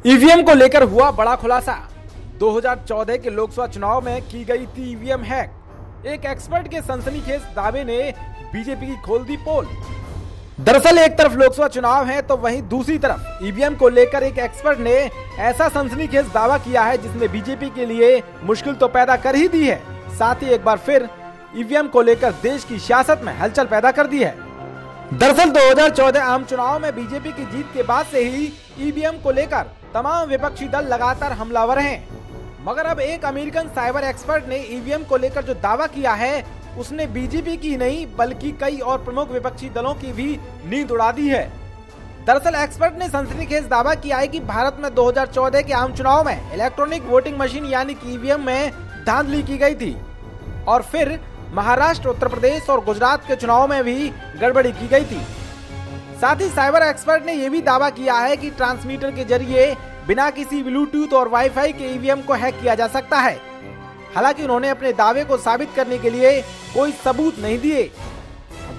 EVM को लेकर हुआ बड़ा खुलासा। 2014 के लोकसभा चुनाव में की गई थी ईवीएम हैक। एक एक्सपर्ट के सनसनीखेज दावे ने बीजेपी की खोल दी पोल। दरअसल एक तरफ लोकसभा चुनाव है तो वहीं दूसरी तरफ ईवीएम को लेकर एक एक्सपर्ट ने ऐसा सनसनीखेज दावा किया है जिसने बीजेपी के लिए मुश्किल तो पैदा कर ही दी है, साथ ही एक बार फिर ईवीएम को लेकर देश की सियासत में हलचल पैदा कर दी है। दरअसल 2014 आम चुनाव में बीजेपी की जीत के बाद से ही ईवीएम को लेकर तमाम विपक्षी दल लगातार हमलावर हैं। मगर अब एक अमेरिकन साइबर एक्सपर्ट ने ईवीएम को लेकर जो दावा किया है उसने बीजेपी की नहीं बल्कि कई और प्रमुख विपक्षी दलों की भी नींद उड़ा दी है। दरअसल एक्सपर्ट ने सनसनीखेज दावा किया है कि भारत में 2014 के आम चुनाव में इलेक्ट्रॉनिक वोटिंग मशीन यानी कि ईवीएम में धांधली की गई थी और फिर महाराष्ट्र, उत्तर प्रदेश और गुजरात के चुनाव में भी गड़बड़ी की गई थी। साथ ही साइबर एक्सपर्ट ने यह भी दावा किया है कि ट्रांसमीटर के जरिए बिना किसी ब्लूटूथ और वाईफाई के ईवीएम को हैक किया जा सकता है। हालांकि उन्होंने अपने दावे को साबित करने के लिए कोई सबूत नहीं दिए।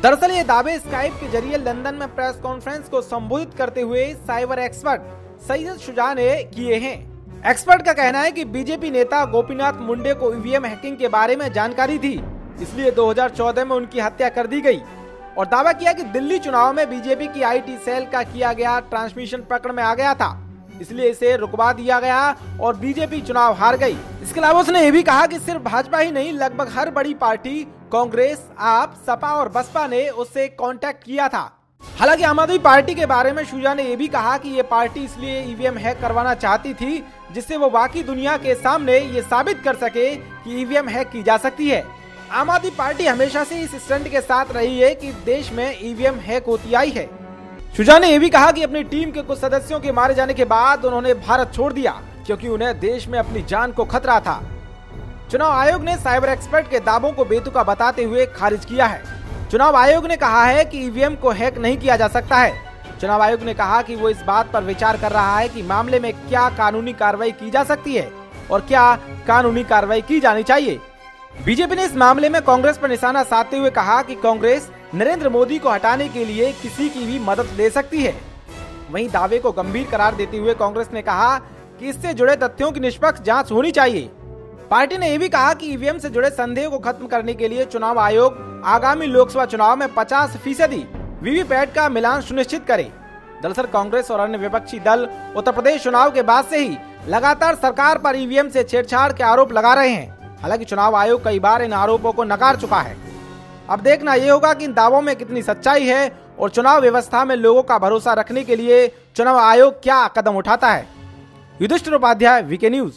दरअसल ये दावे स्काइप के जरिए लंदन में प्रेस कॉन्फ्रेंस को संबोधित करते हुए साइबर एक्सपर्ट सैयद शुजा ने किए हैं। एक्सपर्ट का कहना है कि बीजेपी नेता गोपीनाथ मुंडे को ईवीएम हैकिंग के बारे में जानकारी थी, इसलिए 2014 में उनकी हत्या कर दी गई और दावा किया कि दिल्ली चुनाव में बीजेपी की आईटी सेल का किया गया ट्रांसमिशन पकड़ में आ गया था, इसलिए इसे रुकवा दिया गया और बीजेपी चुनाव हार गई। इसके अलावा उसने ये भी कहा कि सिर्फ भाजपा ही नहीं लगभग हर बड़ी पार्टी कांग्रेस, आप, सपा और बसपा ने उससे कांटेक्ट किया था। हालांकि आम आदमी पार्टी के बारे में शुजा ने यह भी कहा कि ये पार्टी इसलिए ईवीएम हैक करवाना चाहती थी जिससे वो बाकी दुनिया के सामने ये साबित कर सके कि ईवीएम हैक की जा सकती है। आम आदमी पार्टी हमेशा से इस स्टंट के साथ रही है कि देश में ईवीएम हैक होती आई है। शुजा ने यह भी कहा कि अपनी टीम के कुछ सदस्यों के मारे जाने के बाद उन्होंने भारत छोड़ दिया क्योंकि उन्हें देश में अपनी जान को खतरा था। चुनाव आयोग ने साइबर एक्सपर्ट के दावों को बेतुका बताते हुए खारिज किया है। चुनाव आयोग ने कहा है कि ईवीएम को हैक नहीं किया जा सकता है। चुनाव आयोग ने कहा कि वो इस बात पर विचार कर रहा है कि मामले में क्या कानूनी कार्रवाई की जा सकती है और क्या कानूनी कार्रवाई की जानी चाहिए। बीजेपी ने इस मामले में कांग्रेस पर निशाना साधते हुए कहा कि कांग्रेस नरेंद्र मोदी को हटाने के लिए किसी की भी मदद ले सकती है। वहीं दावे को गंभीर करार देते हुए कांग्रेस ने कहा कि इससे जुड़े तथ्यों की निष्पक्ष जांच होनी चाहिए। पार्टी ने यह भी कहा कि ईवीएम से जुड़े संदेह को खत्म करने के लिए चुनाव आयोग आगामी लोकसभा चुनाव में 50% वीवीपैट का मिलान सुनिश्चित करे। दरअसल कांग्रेस और अन्य विपक्षी दल उत्तर प्रदेश चुनाव के बाद से ही लगातार सरकार पर ईवीएम से छेड़छाड़ के आरोप लगा रहे हैं। हालांकि चुनाव आयोग कई बार इन आरोपों को नकार चुका है। अब देखना यह होगा कि इन दावों में कितनी सच्चाई है और चुनाव व्यवस्था में लोगों का भरोसा रखने के लिए चुनाव आयोग क्या कदम उठाता है। Yudhishthir Upadhyay, VK news.